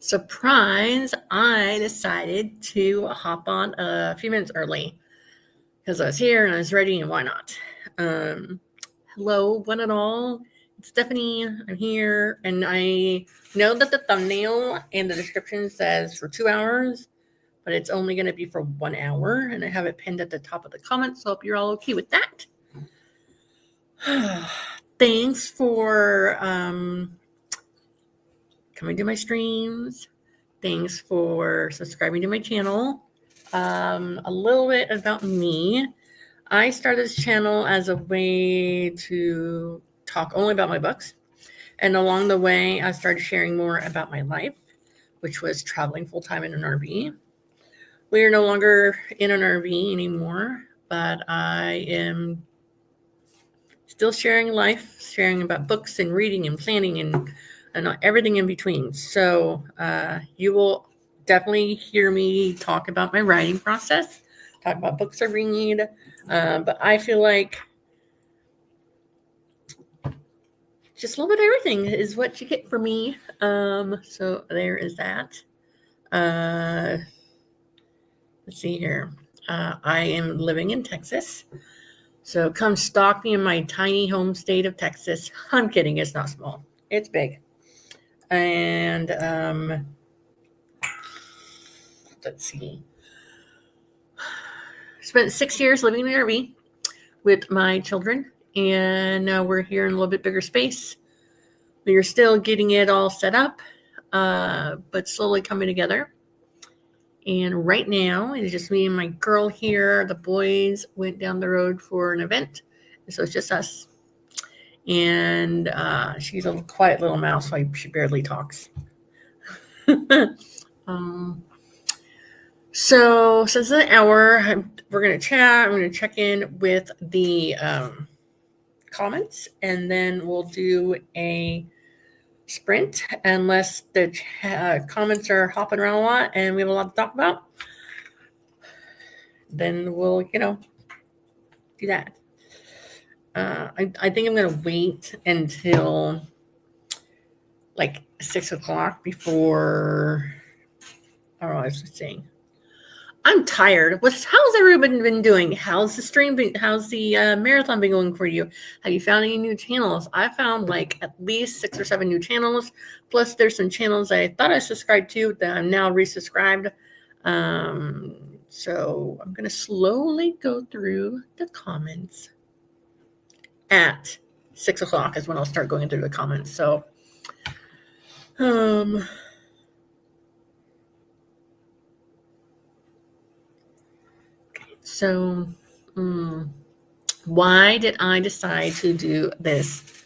Surprise, I decided to hop on a few minutes early because I was here and I was ready, and why not? Hello, one and all. It's Stephanie. I'm here, and I know that the thumbnail and the description says for 2 hours, but it's only going to be for 1 hour, and I have it pinned at the top of the comments, so I hope you're all okay with that. Thanks for coming to my streams. Thanks for subscribing to my channel. A little bit about me. I started this channel as a way to talk only about my books. And along the way, I started sharing more about my life, which was traveling full-time in an RV. We are no longer in an RV anymore, but I am still sharing life, sharing about books and reading and planning and everything in between. So you will definitely hear me talk about my writing process, talk about books I read, but I feel like just a little bit of everything is what you get from me. So there is that. Let's see here. I am living in Texas. So come stalk me in my tiny home state of Texas. I'm kidding. It's not small. It's big. And let's see. Spent 6 years living in an RV with my children. And now we're here in a little bit bigger space. We are still getting it all set up, but slowly coming together. And right now, it's just me and my girl here. The boys went down the road for an event. So it's just us. And she's a quiet little mouse, so she barely talks. So since an hour, we're going to chat. I'm going to check in with the comments, and then we'll do a sprint unless the comments are hopping around a lot and we have a lot to talk about. Then we'll, do that. I think I'm going to wait until like 6 o'clock before, I don't know, I was saying. I'm tired. How's everyone been doing? How's the stream been? How's the marathon been going for you? Have you found any new channels? I found like at least 6 or 7 new channels. Plus there's some channels I thought I subscribed to that I'm now resubscribed. So I'm going to slowly go through the comments. At 6 o'clock is when I'll start going through the comments. So, why did I decide to do this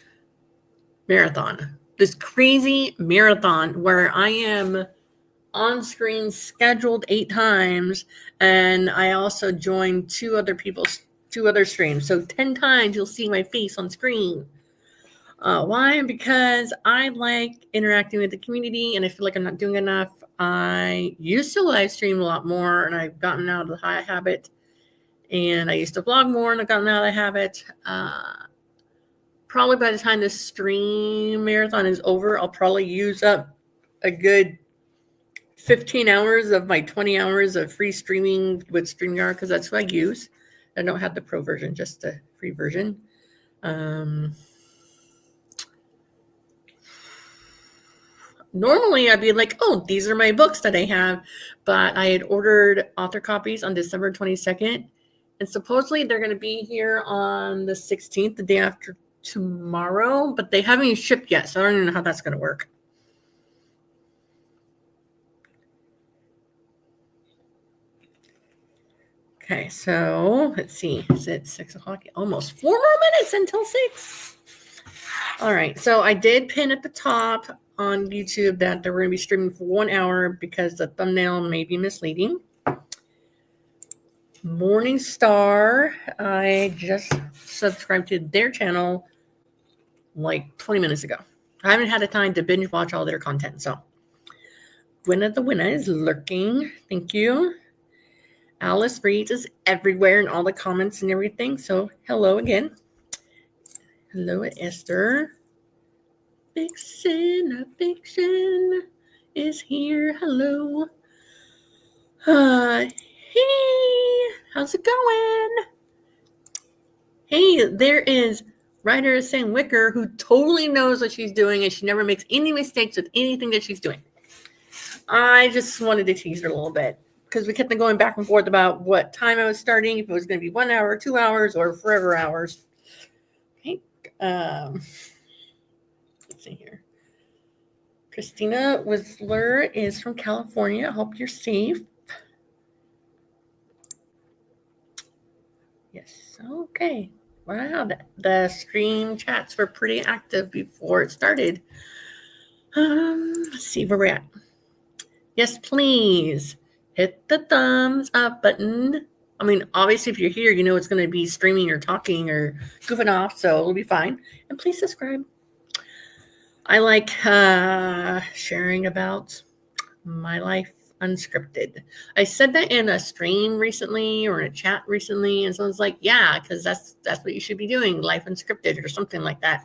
marathon? This crazy marathon where I am on screen scheduled 8 times, and I also joined 2 other streams. So 10 times you'll see my face on screen. Why? Because I like interacting with the community, and I feel like I'm not doing enough. I used to live stream a lot more, and I've gotten out of the habit. And I used to vlog more, and I've gotten out of the habit. Probably by the time this stream marathon is over, I'll probably use up a good 15 hours of my 20 hours of free streaming with StreamYard, because that's what I use. I don't have the pro version, just the free version. Normally I'd be like, oh, these are my books that I have, but I had ordered author copies on December 22nd, and supposedly they're going to be here on the 16th, the day after tomorrow, but they haven't even shipped yet, so I don't even know how that's going to work. Okay, so let's see. Is it 6 o'clock? Almost 4 more minutes until 6. All right, so I did pin at the top on YouTube that they're going to be streaming for 1 hour because the thumbnail may be misleading. Morningstar, I just subscribed to their channel like 20 minutes ago. I haven't had the time to binge watch all their content, so Gwyneth the winner is lurking. Thank you. Alice Reed is everywhere in all the comments and everything, so hello again. Hello, Esther. Fiction. is here. Hello. Hey, how's it going? Hey, there is writer Sam Wicker, who totally knows what she's doing and she never makes any mistakes with anything that she's doing. I just wanted to tease her a little bit because we kept going back and forth about what time I was starting, if it was going to be 1 hour, 2 hours, or forever hours. Okay. Let's see here. Christina Whistler is from California. I hope you're safe. Yes. Okay. Wow. The stream chats were pretty active before it started. Let's see where we're at. Yes, please hit the thumbs up button. I mean, obviously, if you're here, you know it's going to be streaming or talking or goofing off, so it'll be fine. And please subscribe. I like sharing about my life unscripted. I said that in a stream recently or in a chat recently, and someone's like, yeah, because that's what you should be doing, life unscripted or something like that.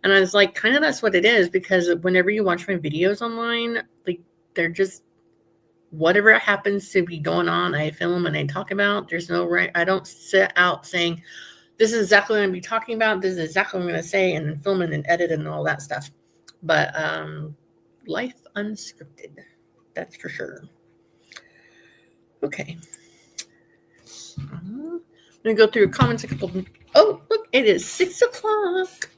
And I was like, kind of that's what it is, because whenever you watch my videos online, like, they're just whatever happens to be going on, I film and I talk about. There's no right. I don't sit out saying, this is exactly what I'm going to be talking about. This is exactly what I'm going to say, and then film it and edit and all that stuff. But life unscripted. That's for sure. Okay. I'm going to go through comments a couple. Oh, look, it is 6 o'clock.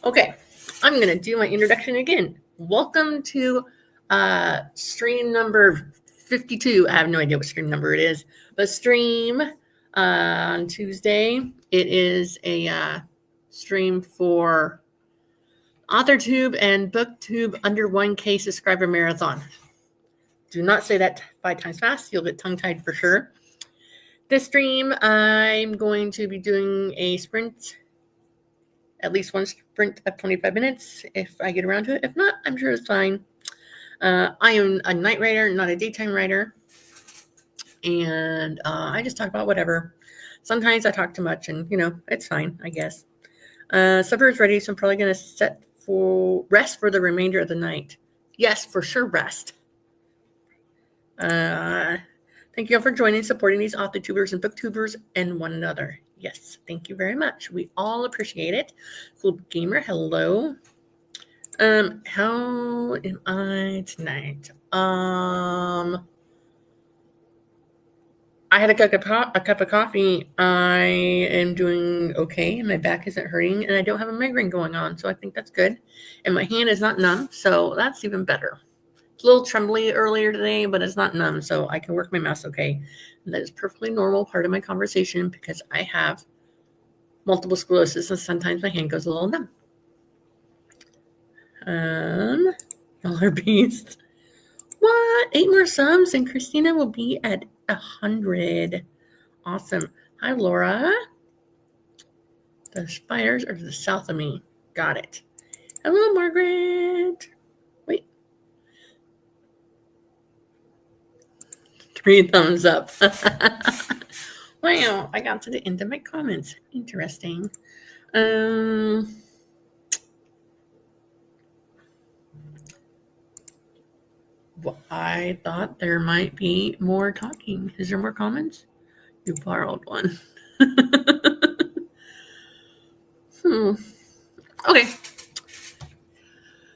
Okay. I'm going to do my introduction again. Welcome to stream number 52. I have no idea what stream number it is, but stream on Tuesday. It is a stream for Authortube and Booktube Under 1K subscriber marathon. Do not say that 5 times fast. You'll get tongue-tied for sure. This stream, I'm going to be doing a sprint, at least one sprint of 25 minutes if I get around to it. If not, I'm sure it's fine. I am a night writer, not a daytime writer. And I just talk about whatever. Sometimes I talk too much and, it's fine, I guess. Supper is ready, so I'm probably going to set for rest for the remainder of the night. Yes, for sure, rest. Thank you all for joining, supporting these Authortubers and Booktubers and one another. Yes, thank you very much. We all appreciate it. Cool Gamer, hello. How am I tonight? I had a cup of coffee. I am doing okay. My back isn't hurting, and I don't have a migraine going on, so I think that's good. And my hand is not numb, so that's even better. It's a little trembly earlier today, but it's not numb, so I can work my mouse okay. And that is perfectly normal part of my conversation because I have multiple sclerosis, and sometimes my hand goes a little numb. Y'all are beasts. What? 8 more subs and Christina will be at 100. Awesome. Hi, Laura. The spiders are to the south of me. Got it. Hello, Margaret. Wait. 3 thumbs up. Wow, I got to the end of my comments. Interesting. Well, I thought there might be more talking. Is there more comments? You borrowed one. Okay.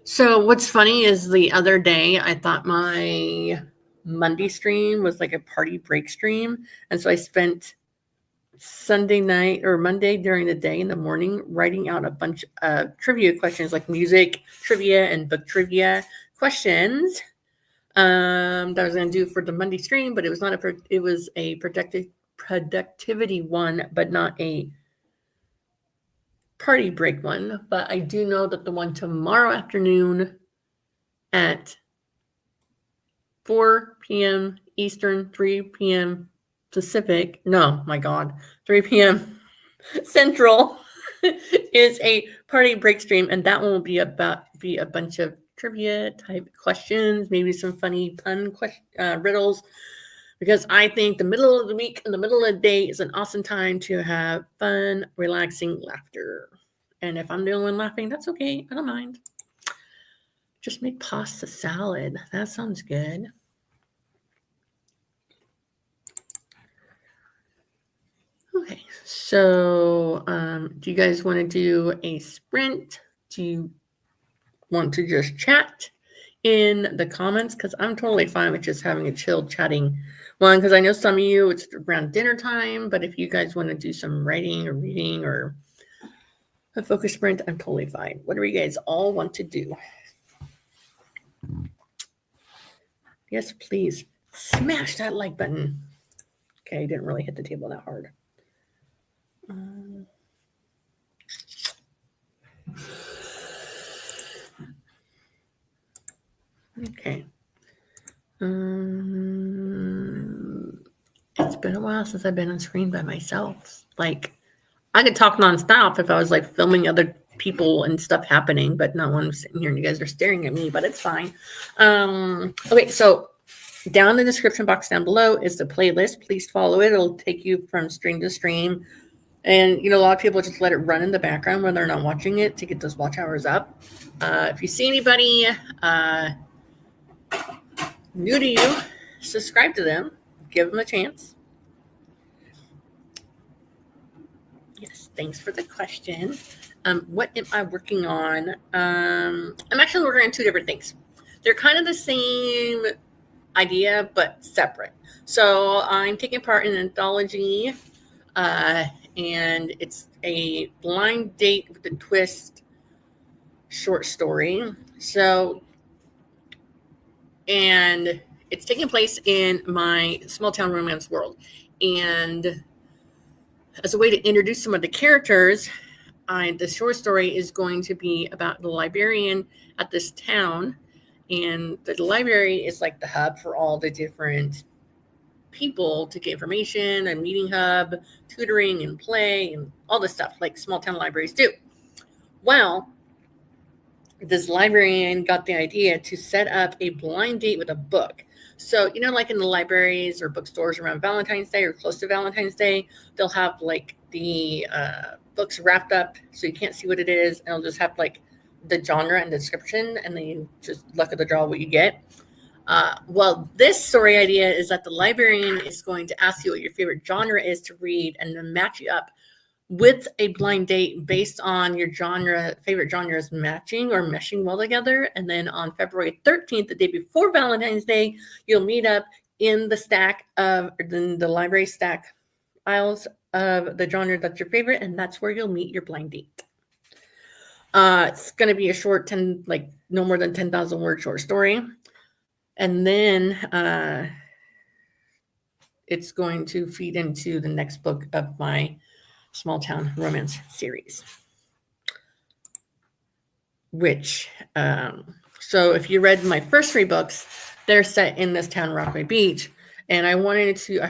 So what's funny is the other day I thought my Monday stream was like a party break stream. And so I spent Sunday night or Monday during the day in the morning writing out a bunch of trivia questions, like music trivia and book trivia questions. That I was going to do for the Monday stream, but it was not it was a productivity one, but not a party break one. But I do know that the one tomorrow afternoon at 4 p.m. Eastern, 3 p.m. Pacific, 3 p.m. Central is a party break stream, and that one will be a bunch of trivia type questions, maybe some funny pun riddles, because I think the middle of the week and the middle of the day is an awesome time to have fun, relaxing laughter. And if I'm the only one laughing, that's okay. I don't mind. Just make pasta salad. That sounds good. Okay, so do you guys want to do a sprint? Do you want to just chat in the comments? Because I'm totally fine with just having a chill chatting one, because I know some of you it's around dinner time, but if you guys want to do some writing or reading or a focus sprint, I'm totally fine. Whatever you guys all want to do. Yes, please smash that like button. Okay, I didn't really hit the table that hard. Okay. It's been a while since I've been on screen by myself. Like, I could talk nonstop if I was like filming other people and stuff happening, but not when I'm sitting here and you guys are staring at me, but it's fine. Okay, so down in the description box down below is the playlist. Please follow it. It'll take you from stream to stream. And, you know, a lot of people just let it run in the background when they're not watching it to get those watch hours up. If you see anybody new to you, subscribe to them. Give them a chance. Yes, thanks for the question. What am I working on? I'm actually working on two different things. They're kind of the same idea, but separate. So I'm taking part in an anthology, and it's a blind date with a twist short story. So, and it's taking place in my small town romance world. And as a way to introduce some of the characters, the short story is going to be about the librarian at this town. And the library is like the hub for all the different people to get information, a meeting hub, tutoring and play and all this stuff like small town libraries do. Well, this librarian got the idea to set up a blind date with a book. So, you know, like in the libraries or bookstores around Valentine's Day or close to Valentine's Day, they'll have like the books wrapped up so you can't see what it is. And it'll just have like the genre and the description, and then you just luck of the draw what you get. Well, this story idea is that the librarian is going to ask you what your favorite genre is to read and then match you up with a blind date based on your favorite genres matching or meshing well together. And then on February 13th, the day before Valentine's Day, you'll meet up in the library stack aisles of the genre that's your favorite, and that's where you'll meet your blind date. It's going to be a short, no more than 10,000 word short story. And then it's going to feed into the next book of my small town romance series, which, so if you read my first 3 books, they're set in this town, Rockaway Beach. And I wanted to,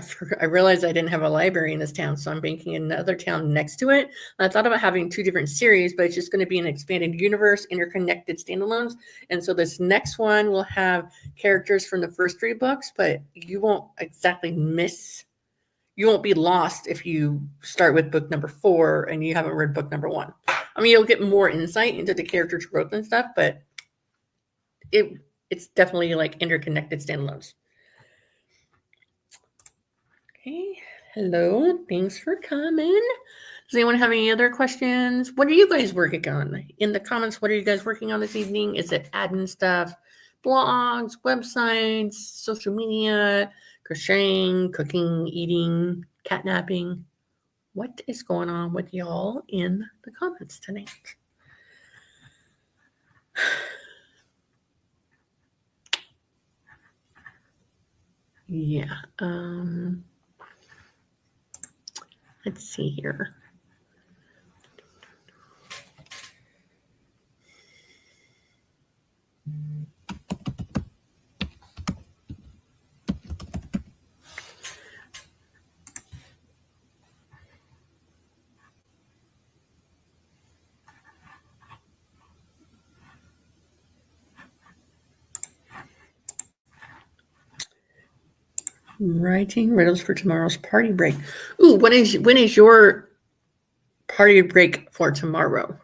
I realized I didn't have a library in this town, so I'm making another town next to it. And I thought about having 2 different series, but it's just going to be an expanded universe, interconnected standalones. And so this next one will have characters from the first 3 books, but you won't exactly you won't be lost if you start with book number 4 and you haven't read book number 1. I mean, you'll get more insight into the character's growth and stuff, but it's definitely like interconnected standalones. Okay, hello, thanks for coming. Does anyone have any other questions? What are you guys working on? In the comments, what are you guys working on this evening? Is it admin stuff, blogs, websites, social media, crocheting, cooking, eating, catnapping? What is going on with y'all in the comments tonight? Yeah, let's see here. Writing riddles for tomorrow's party break. Ooh, when is your party break for tomorrow,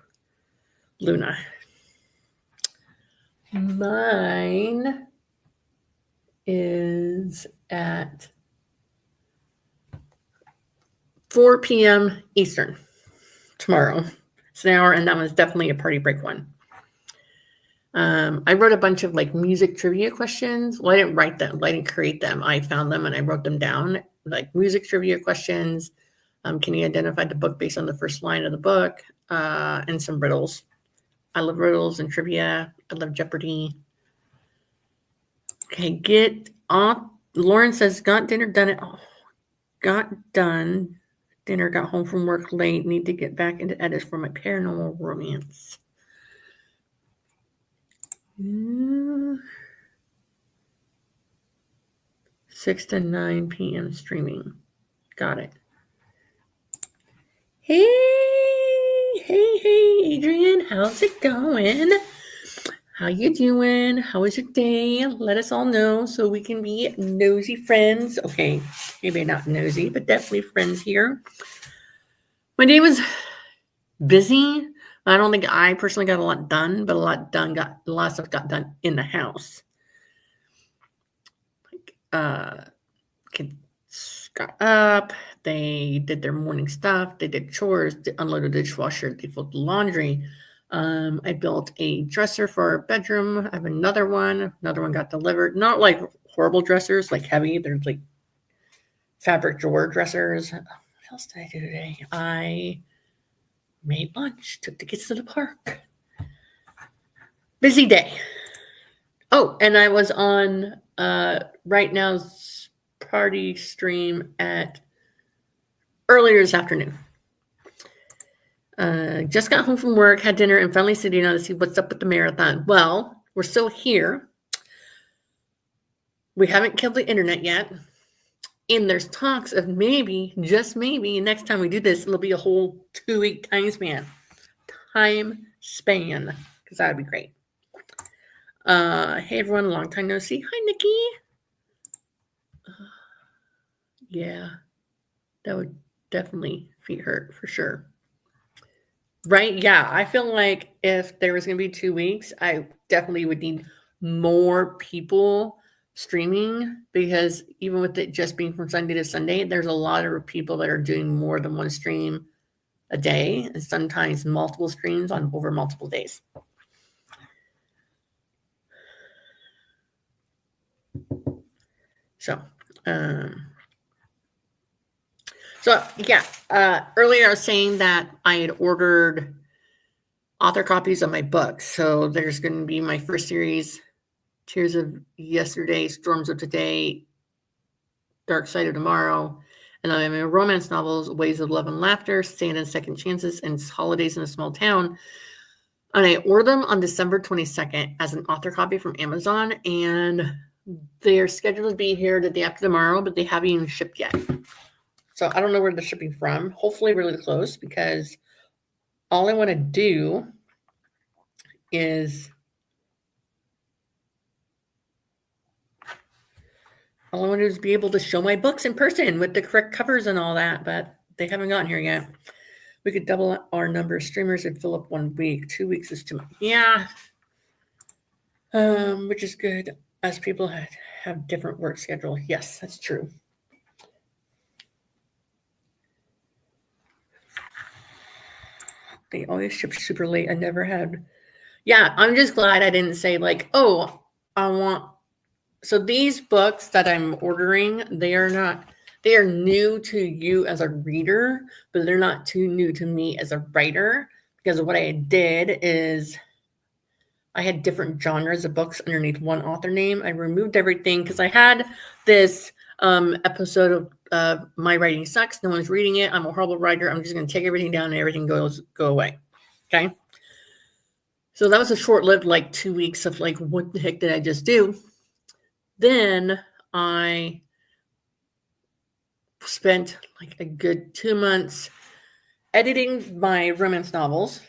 Luna? Mine is at 4 p.m. Eastern tomorrow. It's an hour, and that one's definitely a party break one. I wrote a bunch of like music trivia questions. Well, I didn't write them. I didn't create them. I found them and I wrote them down. Like music trivia questions. Can you identify the book based on the first line of the book? And some riddles. I love riddles and trivia. I love Jeopardy. Okay, get off. Lauren says, got dinner done it. Oh, got done. Dinner, got home from work late. Need to get back into edits for my paranormal romance. 6 to 9 p.m. streaming. Got it. Hey, Adrian. How's it going? How you doing? How was your day? Let us all know so we can be nosy friends. Okay, maybe not nosy, but definitely friends here. My day was busy. I don't think I personally got a lot done, but a lot of stuff got done in the house. Like, kids got up, they did their morning stuff, they did chores, they unloaded the dishwasher, they folded the laundry. I built a dresser for our bedroom. I have another one got delivered. Not like horrible dressers, like heavy. They're like fabric drawer dressers. What else did I do today? I made lunch, took the kids to the park. Busy day. Oh, and I was on Right Now's party stream earlier this afternoon. Just got home from work, had dinner, and finally sitting down to see what's up with the marathon. Well, we're still here. We haven't killed the internet yet. And there's talks of maybe, just maybe, next time we do this, it'll be a whole 2-week time span. Because that would be great. Hey, everyone. Long time no see. Hi, Nikki. Yeah, that would definitely feet hurt for sure. Right? Yeah, I feel like if there was going to be 2 weeks, I definitely would need more people streaming, because even with it just being from Sunday to Sunday, there's a lot of people that are doing more than one stream a day, and sometimes multiple streams on over multiple days. So yeah, earlier I was saying that I had ordered author copies of my books. So there's going to be my first series, Tears of Yesterday, Storms of Today, Dark Side of Tomorrow. And I have my romance novels, Ways of Love and Laughter, Stand and Second Chances, and Holidays in a Small Town. And I ordered them on December 22nd as an author copy from Amazon. And they're scheduled to be here the day after tomorrow, but they haven't even shipped yet. So I don't know where they're shipping from. Hopefully really close, because all I want to do is be able to show my books in person with the correct covers and all that, but they haven't gotten here yet. We could double our number of streamers and fill up 1 week. 2 weeks is too much. Yeah. Which is good, as people have different work schedule. Yes, that's true. They always ship super late. I never had. Yeah, I'm just glad I didn't say like, oh, I want. So these books that I'm ordering, they are new to you as a reader, but they're not too new to me as a writer, because what I did is I had different genres of books underneath one author name. I removed everything because I had this episode of My Writing Sucks. No one's reading it. I'm a horrible writer. I'm just going to take everything down and everything go away. Okay. So that was a short-lived, like 2 weeks of like, what the heck did I just do? Then I spent like a good 2 months editing my romance novels,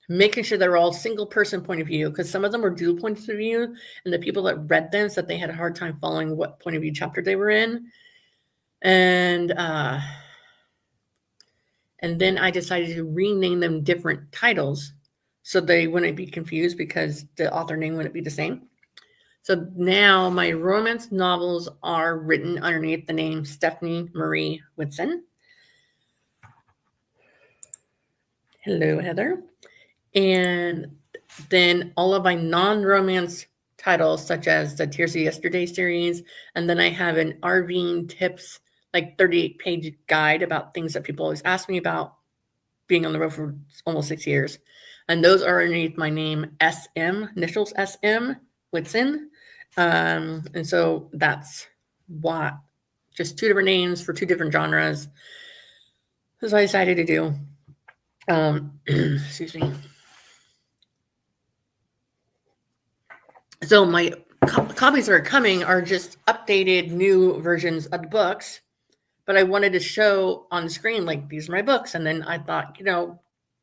making sure they're all single person point of view, because some of them were dual points of view, and the people that read them said they had a hard time following what point of view chapter they were in. And then I decided to rename them different titles so they wouldn't be confused because the author name wouldn't be the same. So now my romance novels are written underneath the name Stephanie Marie Whitson. Hello, Heather. And then all of my non-romance titles, such as the Tears of Yesterday series, and then I have an RVing tips, like 38-page guide about things that people always ask me about, being on the road for almost 6 years. And those are underneath my name, SM, initials SM, Whitson. And so that's what, just 2 different names for 2 different genres. That's what I decided to do. Excuse me. So my copies that are coming are just updated new versions of the books, but I wanted to show on the screen, like, these are my books. And then I thought,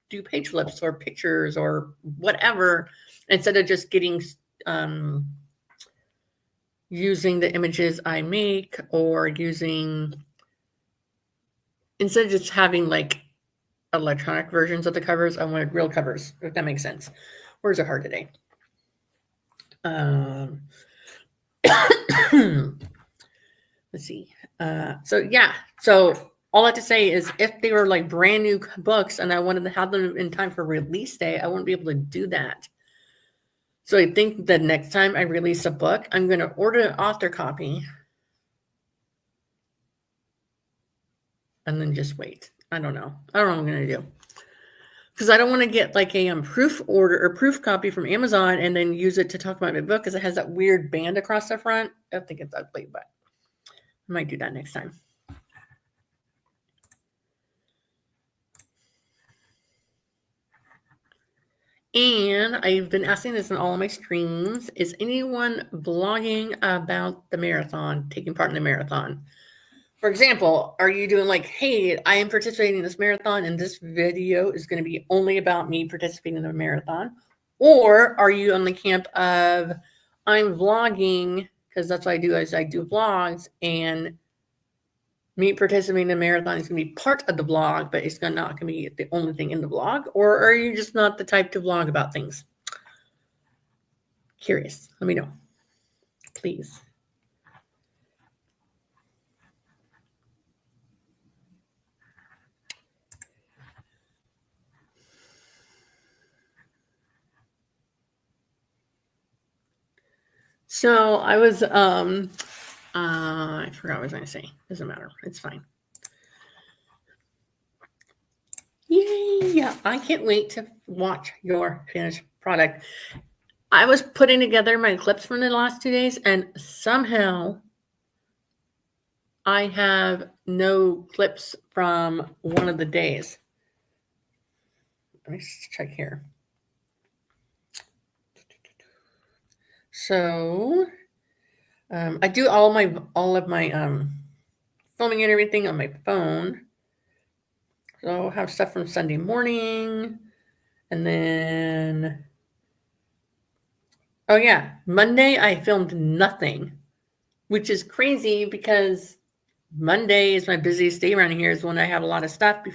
do page flips or pictures or whatever, instead of just getting, using the images I make, or instead of just having like electronic versions of the covers, I wanted real covers, if that makes sense. Words are hard today. Let's see. So all I have to say is, if they were like brand new books and I wanted to have them in time for release day, I wouldn't be able to do that. So I think the next time I release a book, I'm going to order an author copy and then just wait. I don't know what I'm going to do, because I don't want to get like a proof order or proof copy from Amazon and then use it to talk about my book, because it has that weird band across the front. I think it's ugly, but I might do that next time. And I've been asking this in all of my streams: is anyone blogging about the marathon, taking part in the marathon? For example, are you doing like, hey, I am participating in this marathon and this video is going to be only about me participating in the marathon? Or are you on the camp of, I'm vlogging, because that's what I do, is I do vlogs, and me participating in the marathon is going to be part of the vlog, but it's not going to be the only thing in the vlog? Or are you just not the type to vlog about things? Curious. Let me know, please. So I was, I forgot what I was going to say. Doesn't matter. It's fine. Yay! Yeah, I can't wait to watch your finished product. I was putting together my clips from the last 2 days, and somehow I have no clips from one of the days. Let me check here. So I do all of my filming and everything on my phone. So I'll have stuff from Sunday morning, and then, oh yeah, Monday I filmed nothing, which is crazy because Monday is my busiest day around here, is when I have a lot of stuff,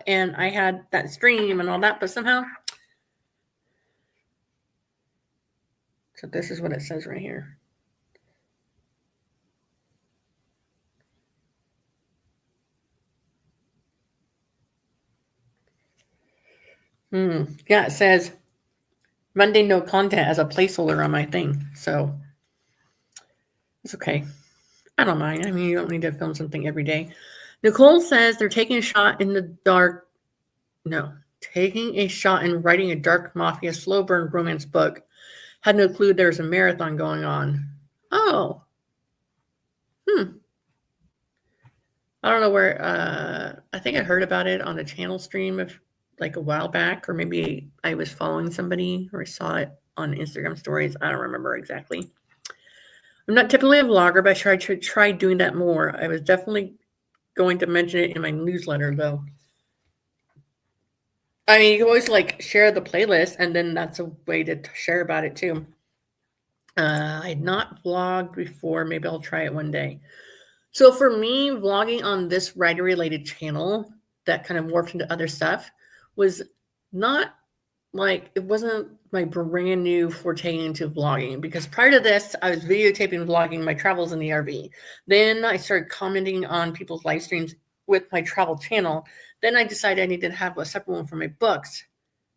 and I had that stream and all that, but somehow. So this is what it says right here. Yeah, it says Monday no content as a placeholder on my thing. So it's okay. I don't mind. I mean, you don't need to film something every day. Nicole says they're taking a shot in the dark. No, taking a shot in writing a dark mafia slow burn romance book. Had no clue there was a marathon going on. Oh. I don't know where, I think I heard about it on a channel stream like a while back, or maybe I was following somebody or I saw it on Instagram stories. I don't remember exactly. I'm not typically a vlogger, but I should try doing that more. I was definitely going to mention it in my newsletter, though. I mean, you can always like share the playlist, and then that's a way to share about it too. I had not vlogged before. Maybe I'll try it one day. So for me, vlogging on this writer-related channel that kind of morphed into other stuff was not like, it wasn't my brand new forte into vlogging, because prior to this, I was videotaping, vlogging my travels in the RV. Then I started commenting on people's live streams with my travel channel. Then I decided I needed to have a separate one for my books.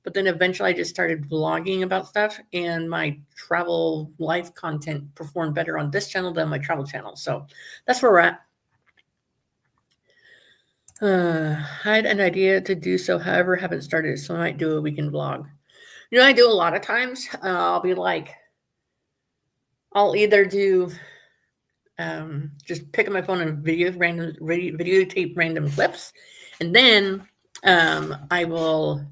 But then eventually I just started vlogging about stuff, and my travel life content performed better on this channel than my travel channel. So that's where we're at. Had an idea to do so, however, haven't started, so I might do a weekend vlog. You know, I do a lot of times. I'll be like, I'll either do just pick up my phone and videotape random clips, and then I will,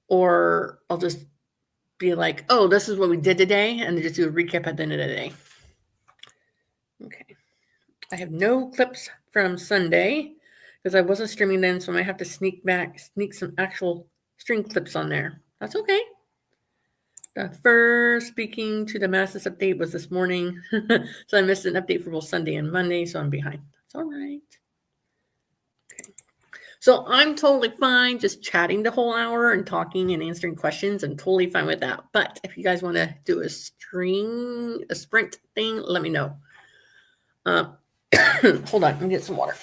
or I'll just be like, oh, this is what we did today, and just do a recap at the end of the day. Okay. I have no clips from Sunday because I wasn't streaming then, so I might have to sneak some actual stream clips on there. That's okay. The first speaking to the Masses update was this morning, so I missed an update for both Sunday and Monday, so I'm behind. That's all right. Okay. So I'm totally fine just chatting the whole hour and talking and answering questions. I'm totally fine with that. But if you guys want to do a sprint thing, let me know. Hold on, let me get some water.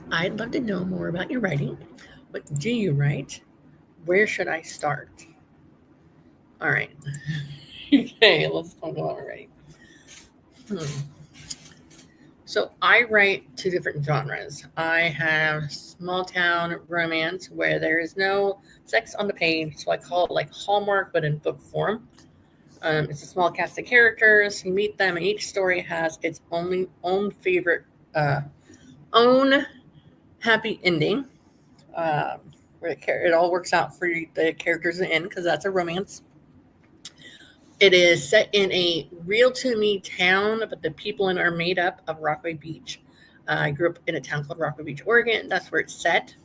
I'd love to know more about your writing. What do you write? Where should I start? All right. Okay, let's talk about writing. So I write two different genres. I have small town romance where there is no sex on the page, so I call it like Hallmark, but in book form. It's a small cast of characters. You meet them, and each story has its own favorite, own happy ending, where it all works out for the characters in the end, because that's a romance. It is set in a real-to-me town, but the people in it are made up of Rockaway Beach. I grew up in a town called Rockaway Beach, Oregon. That's where it's set.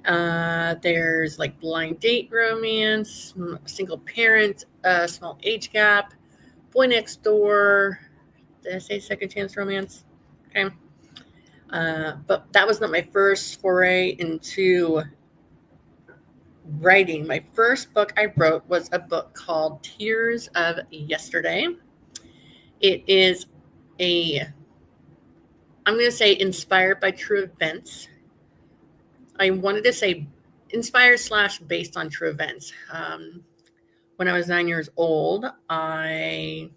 There's like blind date romance, single parent, small age gap, boy next door. Did I say second chance romance? Okay. But that was not my first foray into writing. My first book I wrote was a book called Tears of Yesterday. It is I'm going to say inspired by true events. I wanted to say inspired / based on true events. When I was 9 years old, I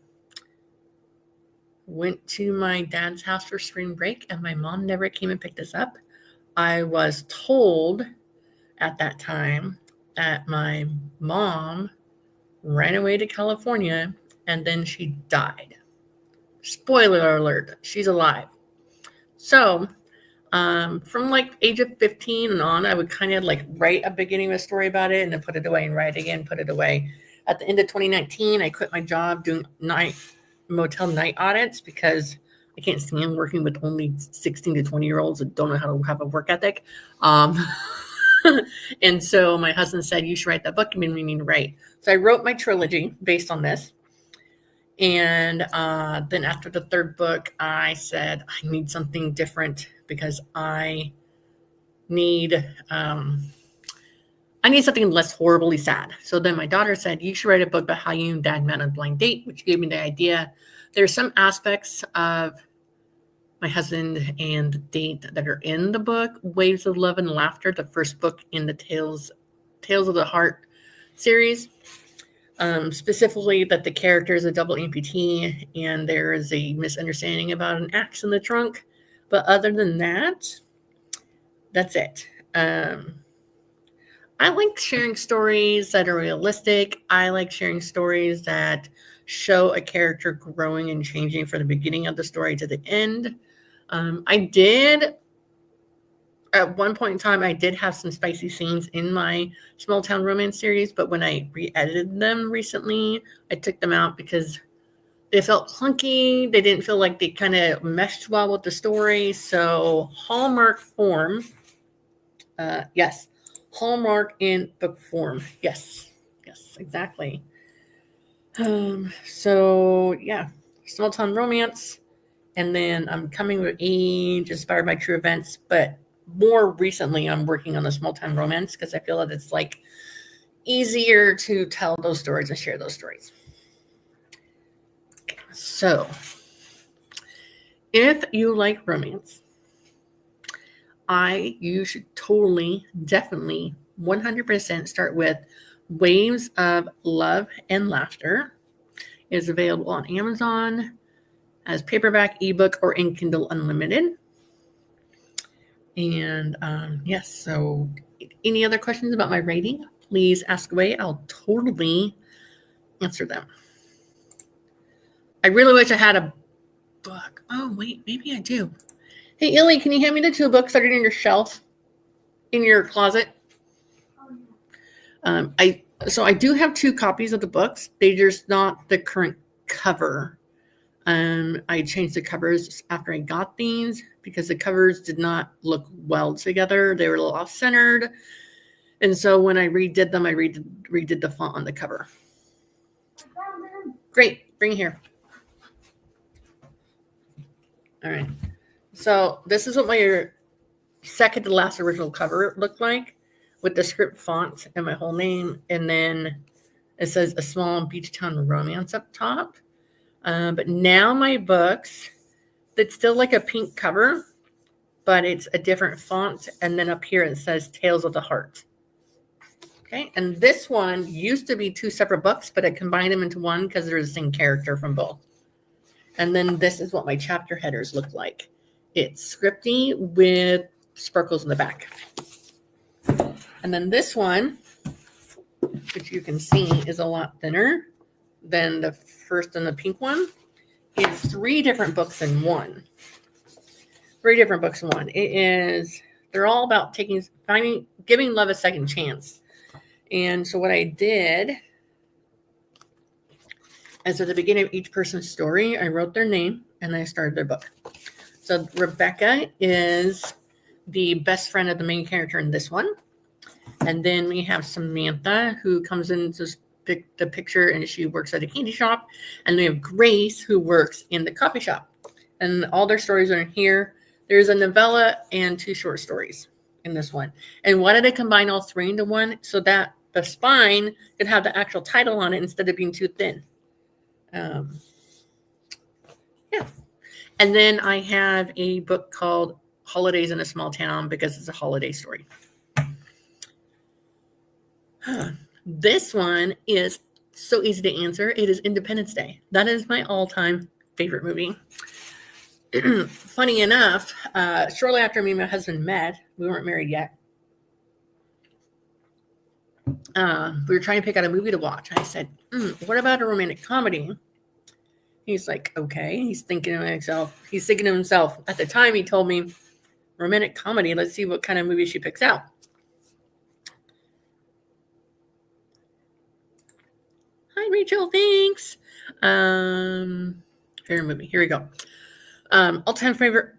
went to my dad's house for spring break, and my mom never came and picked us up. I was told at that time that my mom ran away to California and then she died. Spoiler alert, she's alive. So from like age of 15 and on, I would kind of like write a beginning of a story about it and then put it away and write again, put it away. At the end of 2019, I quit my job doing motel night audits because I can't stand working with only 16 to 20-year-olds that don't know how to have a work ethic. And so my husband said, you should write that book. You made me need to write. So I wrote my trilogy based on this. And then after the third book, I said, I need something different because I need something less horribly sad. So then my daughter said, you should write a book about how you and dad met on a blind date, which gave me the idea. There's some aspects of my husband and the date that are in the book, Waves of Love and Laughter, the first book in the Tales of the Heart series. Specifically that the character is a double amputee and there is a misunderstanding about an axe in the trunk. But other than that, that's it. I like sharing stories that are realistic. I like sharing stories that show a character growing and changing from the beginning of the story to the end. I did, at one point in time, I did have some spicy scenes in my small town romance series, but when I re-edited them recently, I took them out because they felt clunky. They didn't feel like they kind of meshed well with the story. So Hallmark form, yes. Hallmark in book form. Yes, exactly. So yeah, small town romance, and then I'm coming of age inspired by true events, but more recently I'm working on a small town romance because I feel that it's like easier to tell those stories and share those stories. So if you like romance, you should totally, definitely, 100% start with Waves of Love and Laughter. It is available on Amazon as paperback, ebook, or in Kindle Unlimited. And yes, so any other questions about my writing, please ask away. I'll totally answer them. I really wish I had a book. Oh, wait, maybe I do. Hey, Illy, can you hand me the 2 books that are in your shelf, in your closet? I do have 2 copies of the books. They're just not the current cover. I changed the covers after I got these because the covers did not look well together. They were a little off-centered. And so when I redid them, I redid the font on the cover. Great. Bring it here. All right. So this is what my second to last original cover looked like, with the script font and my whole name. And then it says A Small Beach Town Romance up top. But now my books, it's still like a pink cover, but it's a different font. And then up here it says Tales of the Heart. Okay. And this one used to be 2 separate books, but I combined them into one because they're the same character from both. And then this is what my chapter headers look like. It's scripty with sparkles in the back. And then this one, which you can see is a lot thinner than the first and the pink one. It's 3 different books in one. 3 different books in one. They're all about giving love a second chance. And so what I did is at the beginning of each person's story, I wrote their name and I started their book. So Rebecca is the best friend of the main character in this one. And then we have Samantha, who comes in to pick the picture, and she works at a candy shop. And we have Grace, who works in the coffee shop. And all their stories are in here. There's a novella and 2 short stories in this one. And why did I combine all 3 into one? So that the spine could have the actual title on it instead of being too thin. Yeah. And then I have a book called Holidays in a Small Town because it's a holiday story. This one is so easy to answer. It is Independence Day. That is my all-time favorite movie. Funny enough, shortly after me and my husband met, we weren't married yet. We were trying to pick out a movie to watch. I said, what about a romantic comedy? He's like, okay. He's thinking to himself. At the time, he told me, romantic comedy. Let's see what kind of movie she picks out. Hi, Rachel. Thanks. Favorite movie. Here we go. All-time favorite.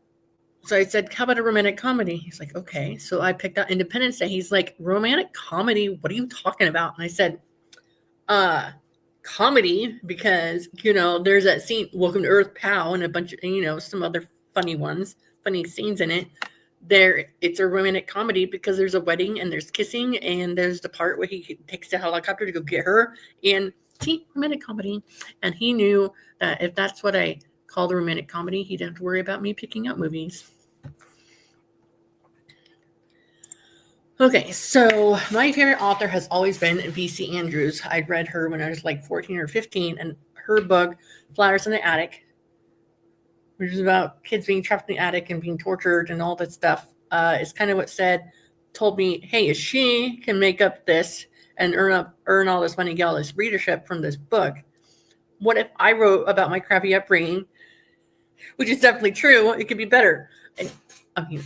So I said, how about a romantic comedy? He's like, okay. So I picked out Independence Day. He's like, romantic comedy? What are you talking about? And I said, comedy, because, there's that scene, Welcome to Earth, Pow, and a bunch of, some other funny scenes in it. It's a romantic comedy because there's a wedding and there's kissing and there's the part where he takes the helicopter to go get her, and romantic comedy. And he knew that if that's what I called a romantic comedy, he didn't have to worry about me picking up movies. Okay, so my favorite author has always been V.C. Andrews. I read her when I was like 14 or 15, and her book, Flowers in the Attic, which is about kids being trapped in the attic and being tortured and all that stuff, is kind of what told me, hey, if she can make up this and earn all this money, get all this readership from this book, what if I wrote about my crappy upbringing, which is definitely true? It could be better. And, I mean,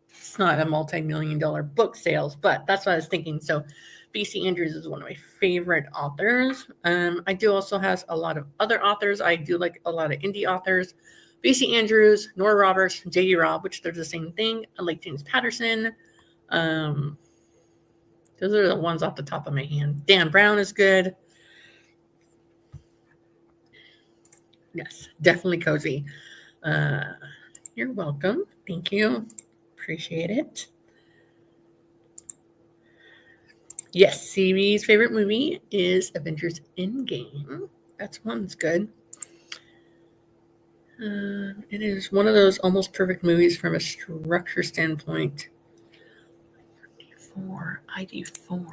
it's not a multi-million-dollar book sales, but that's what I was thinking. So B.C. Andrews is one of my favorite authors. I do also have a lot of other authors. I do like a lot of indie authors. B.C. Andrews, Nora Roberts, J.D. Robb, which they're the same thing. I like James Patterson. Those are the ones off the top of my hand. Dan Brown is good. Yes, definitely cozy. You're welcome. Thank you. Appreciate it. Yes, CB's favorite movie is Avengers Endgame. That's one that's good. It is one of those almost perfect movies from a structure standpoint. ID4.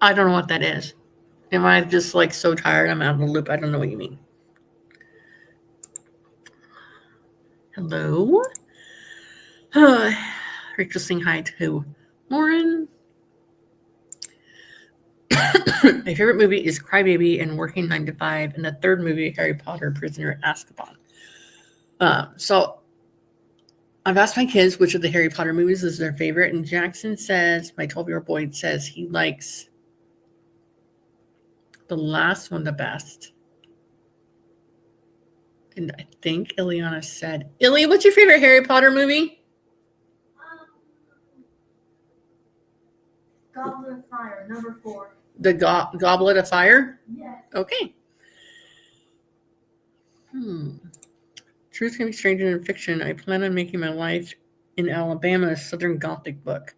I don't know what that is. Am I just like so tired? I'm out of the loop. I don't know what you mean. Hello. Rachel saying hi to Lauren. My favorite movie is Crybaby and Working 9 to 5, and the third movie, Harry Potter, Prisoner of Azkaban. So I've asked my kids which of the Harry Potter movies is their favorite, and Jackson says, my 12-year-old boy says he likes the last one the best. And I think Ileana said, Illy, what's your favorite Harry Potter movie? Goblet of Fire, number 4. The Goblet of Fire? Yes. Okay. Truth can be stranger than fiction. I plan on making my life in Alabama a Southern Gothic book.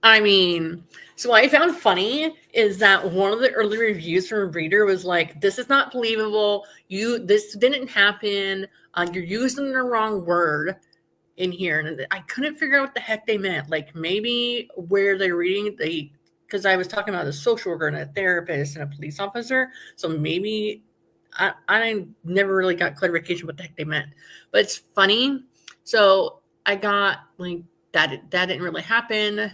I mean, so what I found funny is that one of the early reviews from a reader was like, this is not believable. This didn't happen. You're using the wrong word in here. And I couldn't figure out what the heck they meant. Like maybe where they're reading, because I was talking about a social worker and a therapist and a police officer. So maybe I never really got clarification what the heck they meant. But it's funny. So I got like, that didn't really happen.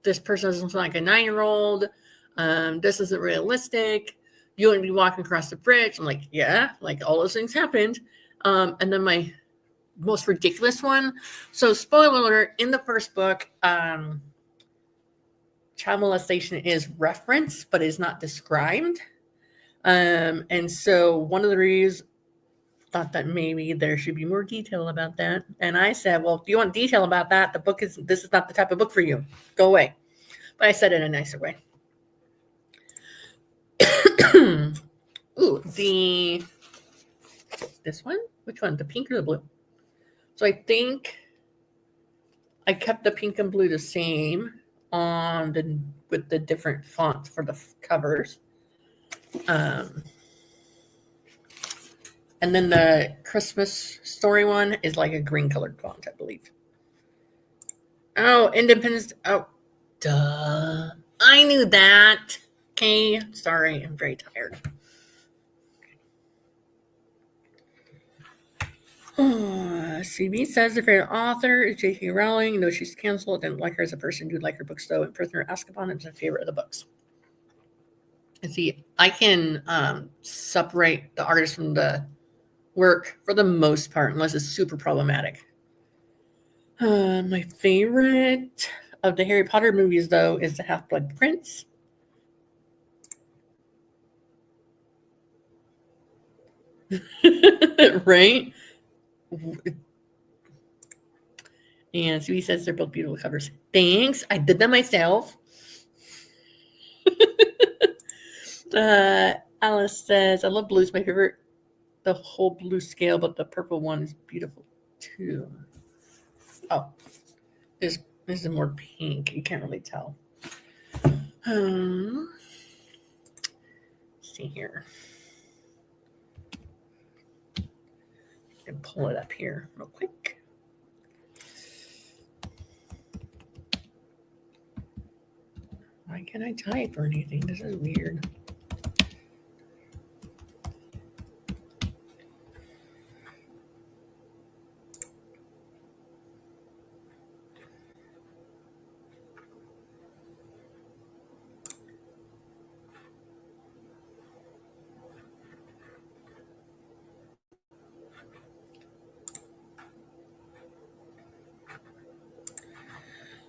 This person doesn't sound like a 9-year-old. This isn't realistic. You wouldn't be walking across the bridge. I'm like, yeah, like all those things happened. And then my most ridiculous one. So spoiler alert, in the first book, child molestation is referenced, but is not described. And so one of the reviews thought that maybe there should be more detail about that. And I said, well, if you want detail about that, this is not the type of book for you. Go away. But I said it in a nicer way. Ooh, this one? Which one? The pink or the blue? So I think I kept the pink and blue the same with the different fonts for the covers. And then the Christmas story one is like a green colored font, I believe. Oh, Independence. Oh, duh. I knew that. Okay. Sorry. I'm very tired. CB says the favorite author is J.K. Rowling. Though she's canceled, didn't like her as a person. Do like her books, though. And Prisoner of Azkaban is my favorite of the books. And see, I can separate the artist from the work for the most part, unless it's super problematic. My favorite of the Harry Potter movies, though, is The Half-Blood Prince. Right? And so he says they're both beautiful covers. Thanks. I did them myself. Alice says, I love blue. It's my favorite. The whole blue scale, but the purple one is beautiful too. Oh, this is more pink. You can't really tell. Let's see here. I can pull it up here real quick. Why can't I type or anything? This is weird.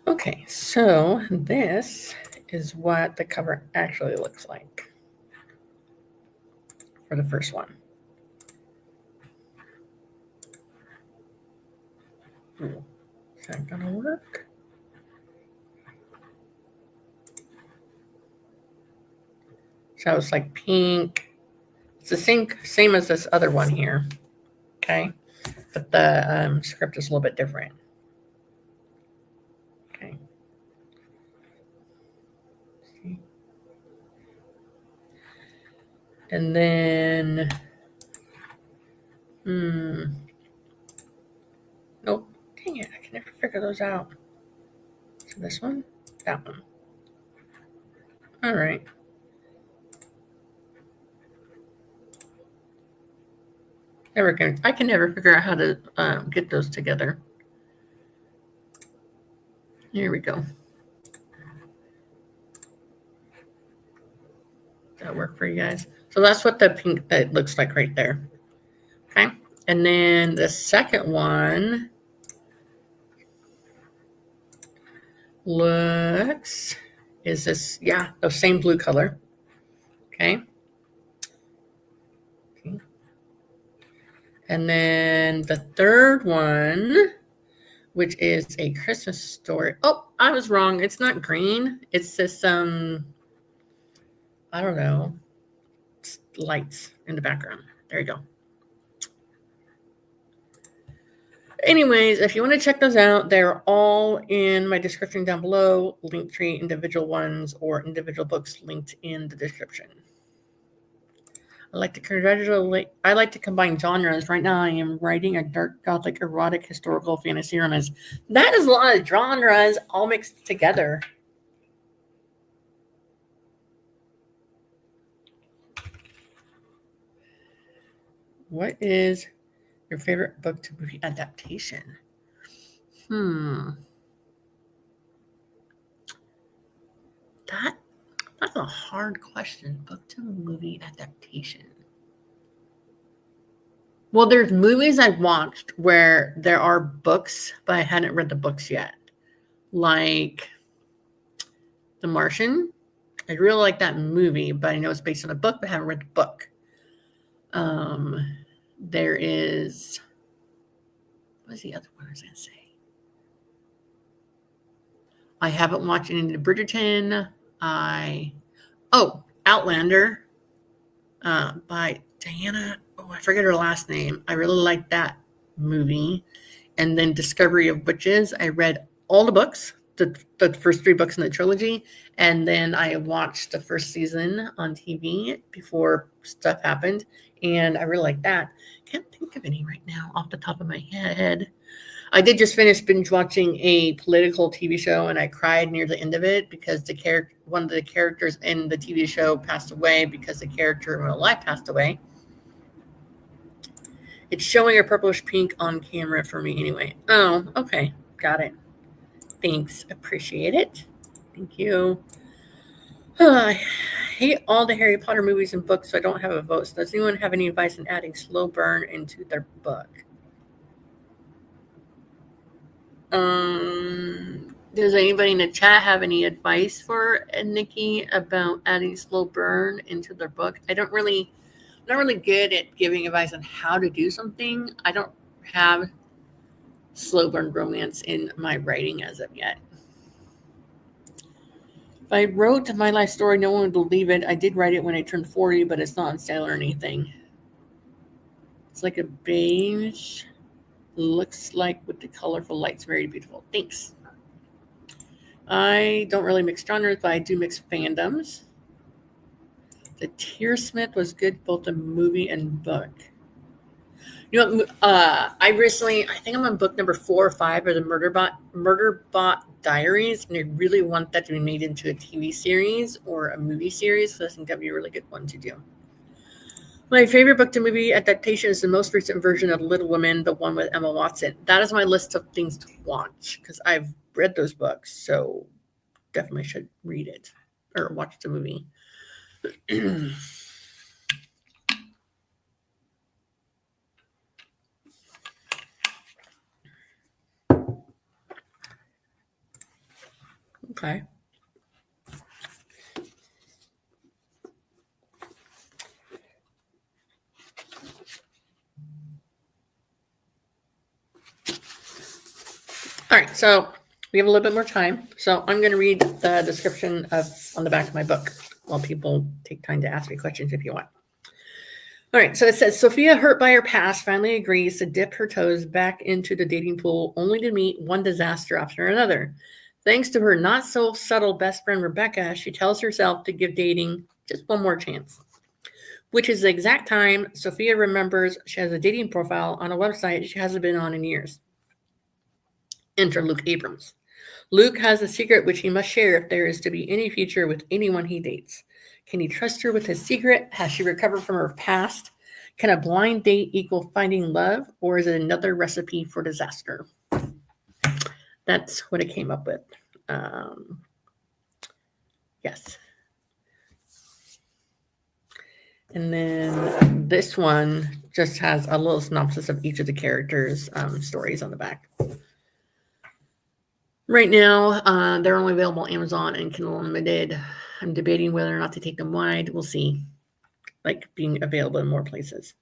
Okay, so this is what the cover actually looks like for the first one. Ooh, is that gonna work? So it's like pink. It's the same as this other one here. Okay, but the script is a little bit different. Okay. See? And then, nope. Dang it! I can never figure those out. So this one, that one. All right. I can never figure out how to get those together. Here we go. Does that work for you guys? So that's what the pink that looks like right there. Okay. And then the second one is this, yeah, the same blue color. Okay. And then the third one, which is a Christmas story. Oh, I was wrong. It's not green. It's this, I don't know, lights in the background. There you go. Anyways, if you want to check those out, they're all in my description down below. Linktree, individual ones, or individual books linked in the description. I like to combine genres. Right now, I am writing a dark gothic erotic historical fantasy romance. That is a lot of genres all mixed together. What is your favorite book to movie adaptation? That's a hard question. Book to movie adaptation. Well, there's movies I've watched where there are books, but I hadn't read the books yet. Like The Martian. I really like that movie, but I know it's based on a book, but I haven't read the book. There is, what's the other one I was going to say? I haven't watched any of the Bridgerton. Outlander by Diana. Oh, I forget her last name. I really like that movie. And then Discovery of Witches. I read all the books, the first 3 books in the trilogy. And then I watched the first season on TV before stuff happened. And I really like that. Can't think of any right now off the top of my head. I did just finish binge watching a political TV show, and I cried near the end of it because one of the characters in the TV show passed away because the character in real life passed away. It's showing a purplish pink on camera for me anyway. Oh, okay. Got it. Thanks. Appreciate it. Thank you. I hate all the Harry Potter movies and books, so I don't have a vote. So does anyone have any advice on adding slow burn into their book? Does anybody in the chat have any advice for Nikki about adding slow burn into their book? I'm not really good at giving advice on how to do something. I don't have slow burn romance in my writing as of yet. If I wrote my life story, no one would believe it. I did write it when I turned 40, but it's not on sale or anything. It's like a beige. Looks like with the colorful lights. Very beautiful. Thanks. I don't really mix genres, but I do mix fandoms. The Tearsmith was good, both the movie and book. You know, I think I'm on book number 4 or 5 of the Murderbot Diaries, and I really want that to be made into a TV series or a movie series, so I think that'd be a really good one to do. My favorite book to movie adaptation is the most recent version of Little Women, the one with Emma Watson. That is my list of things to watch because I've read those books, so definitely should read it or watch the movie. Okay. All right, so we have a little bit more time. So I'm going to read the description on the back of my book while people take time to ask me questions if you want. All right, so it says, Sophia, hurt by her past, finally agrees to dip her toes back into the dating pool only to meet one disaster after another. Thanks to her not so subtle best friend, Rebecca, she tells herself to give dating just one more chance, which is the exact time Sophia remembers she has a dating profile on a website she hasn't been on in years. Enter Luke Abrams. Luke has a secret which he must share if there is to be any future with anyone he dates. Can he trust her with his secret? Has she recovered from her past? Can a blind date equal finding love, or is it another recipe for disaster? That's what I came up with. Yes. And then this one just has a little synopsis of each of the characters' stories on the back. Right now, they're only available on Amazon and Kindle Unlimited. I'm debating whether or not to take them wide. We'll see. Like being available in more places.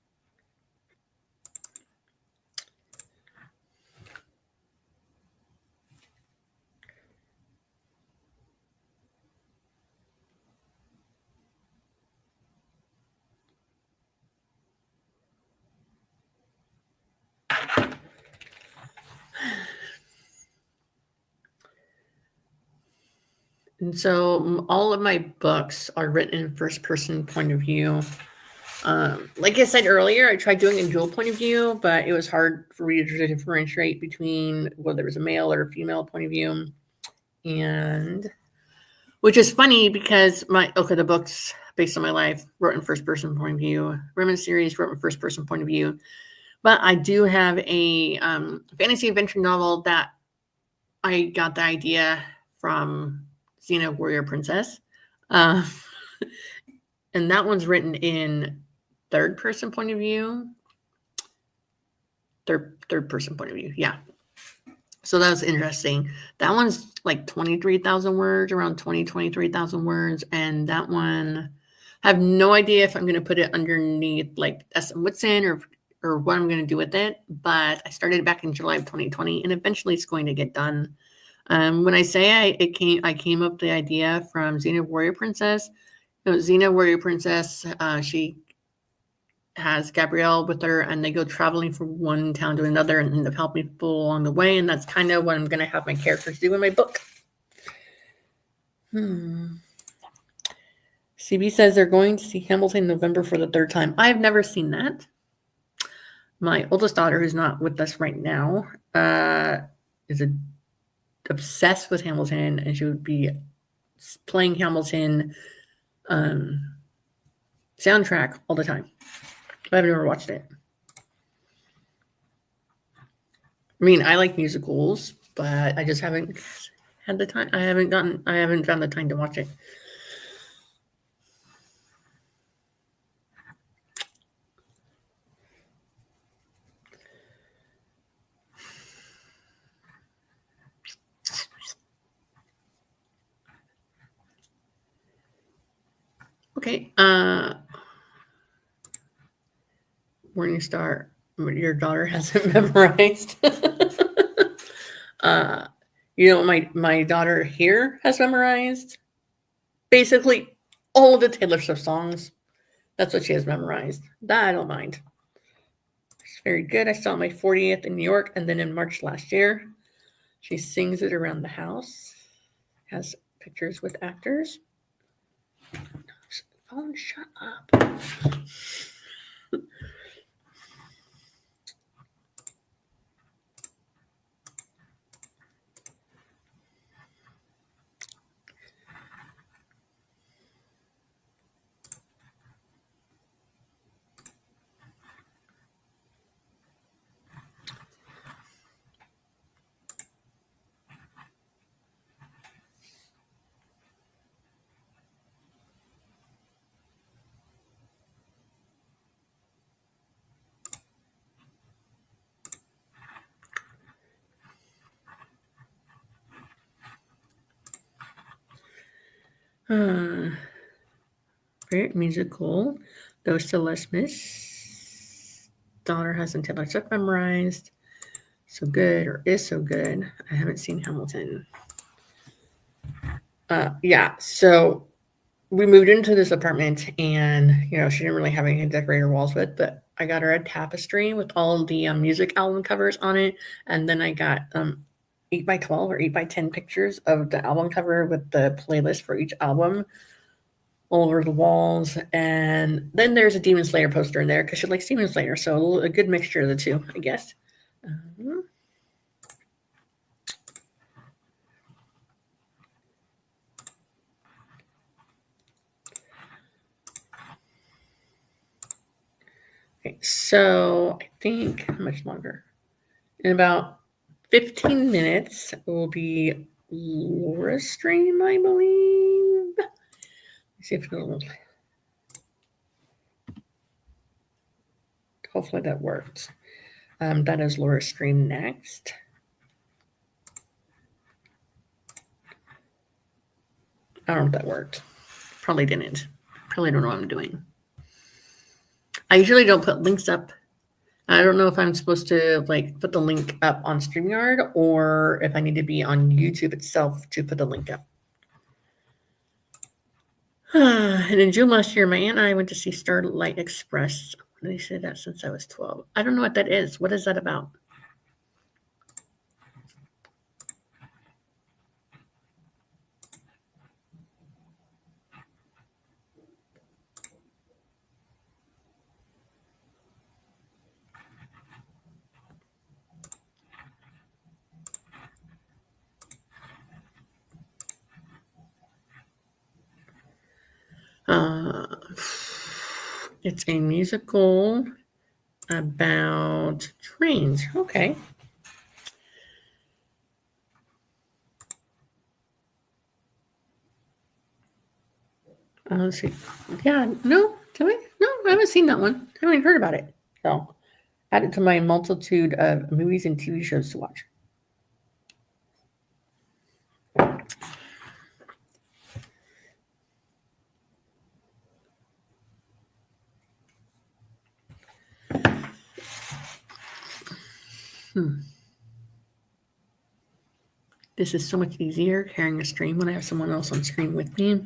And so all of my books are written in first-person point of view. Like I said earlier, I tried doing a dual point of view, but it was hard for readers to differentiate between whether it was a male or a female point of view. And which is funny because the books based on my life wrote in first-person point of view. Women's series wrote in first-person point of view. But I do have a fantasy adventure novel that I got the idea from Xena Warrior Princess. And that one's written in third person point of view. Third person point of view, yeah. So that was interesting. That one's like 23,000 words, around 23,000 words. And that one, I have no idea if I'm going to put it underneath like S.M. Whitson or what I'm going to do with it. But I started back in July of 2020, and eventually it's going to get done. When I say I came up with the idea from Xena Warrior Princess. Xena Warrior Princess, she has Gabrielle with her, and they go traveling from one town to another and end up helping people along the way. And that's kind of what I'm going to have my characters do in my book. CB says they're going to see Hamilton in November for the third time. I've never seen that. My oldest daughter, who's not with us right now, is obsessed with Hamilton, and she would be playing Hamilton soundtrack all the time. I've never watched it. I mean, I like musicals, but I just haven't had the time. I haven't found the time to watch it. Okay. Morning Star, your daughter hasn't memorized. My daughter here has memorized basically all of the Taylor Swift songs. That's what she has memorized. That I don't mind. It's very good. I saw my 40th in New York, and then in March last year. She sings it around the house. Has pictures with actors. Phone, shut up. Very musical. Those Still Less Miss. Daughter hasn't Taylor Swift memorized. So good, or is so good. I haven't seen Hamilton. Yeah, so we moved into this apartment, and she didn't really have anything to decorate her walls with, but I got her a tapestry with all the music album covers on it, and then I got 8x12 or 8x10 pictures of the album cover with the playlist for each album all over the walls. And then there's a Demon Slayer poster in there because she likes Demon Slayer, so a good mixture of the two, I guess. Okay, so I think how much longer? In about 15 minutes will be Laura's stream, I believe. Let's see if it'll. Hopefully that worked. That is Laura's stream next. I don't know if that worked. Probably didn't. Probably don't know what I'm doing. I usually don't put links up. I don't know if I'm supposed to put the link up on StreamYard or if I need to be on YouTube itself to put the link up. And in June last year, my aunt and I went to see Starlight Express. They said that since I was 12. I don't know what that is. What is that about? It's a musical about trains. Okay. Let's see. Yeah, no, I haven't seen that one. I haven't heard about it. So add it to my multitude of movies and TV shows to watch. This is so much easier carrying a stream when I have someone else on screen with me,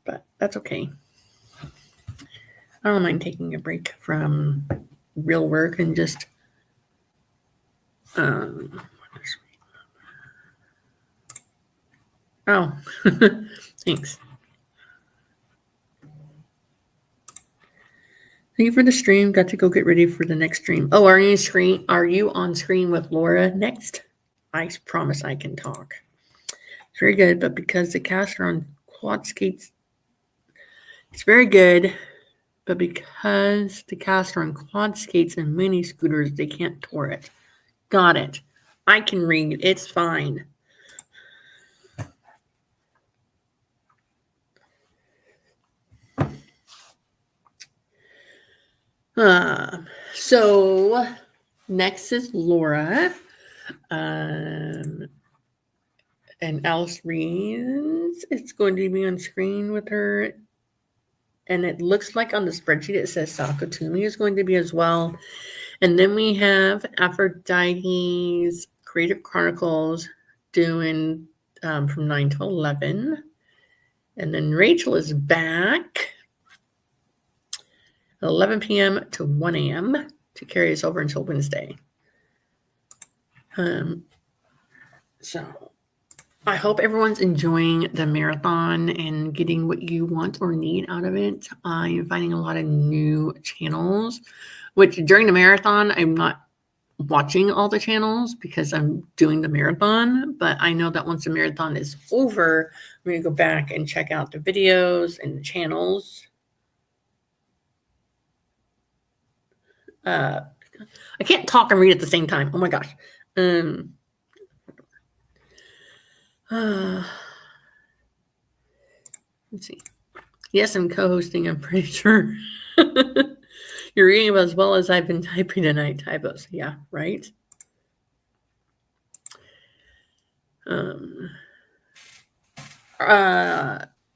but that's okay. I don't mind taking a break from real work and just thanks. Thank you for the stream. Got to go get ready for the next stream. Oh, are you on screen with Laura next? I promise I can talk. It's very good, but because the cast are on quad skates, it's very good, but because the cast are on quad skates and mini scooters, they can't tour it. Got it. I can read. It's fine. So next is Laura. And Alice reads. It's going to be on screen with her. And it looks like on the spreadsheet it says Sakatumi is going to be as well. And then we have Aphrodite's Creative Chronicles doing from 9 to 11. And then Rachel is back at 11 p.m. to 1 a.m. to carry us over until Wednesday. So I hope everyone's enjoying the marathon and getting what you want or need out of it. I'm finding a lot of new channels, which during the marathon, I'm not watching all the channels because I'm doing the marathon. But I know that once the marathon is over, I'm going to go back and check out the videos and the channels. I can't talk and read at the same time. Oh my gosh. Let's see. Yes, I'm co-hosting. I'm pretty sure. You're reading as well as I've been typing tonight. Typos. Yeah, right.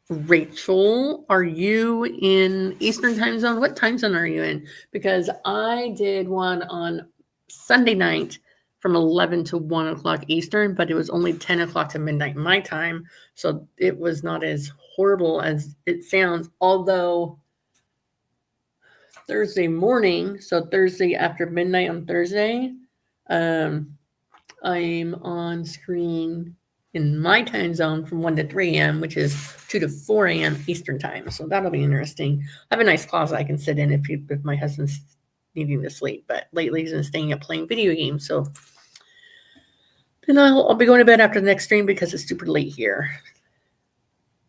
Rachel, are you in Eastern time zone? What time zone are you in? Because I did one on Sunday night from 11 to 1 o'clock Eastern, but it was only 10 o'clock to midnight my time. So it was not as horrible as it sounds, although Thursday morning, so Thursday after midnight on Thursday, I'm on screen in my time zone from 1 to 3 a.m., which is 2 to 4 a.m. Eastern time. So that'll be interesting. I have a nice closet I can sit in if my husband's needing to sleep, but lately he's been staying up playing video games. So then I'll be going to bed after the next stream because it's super late here.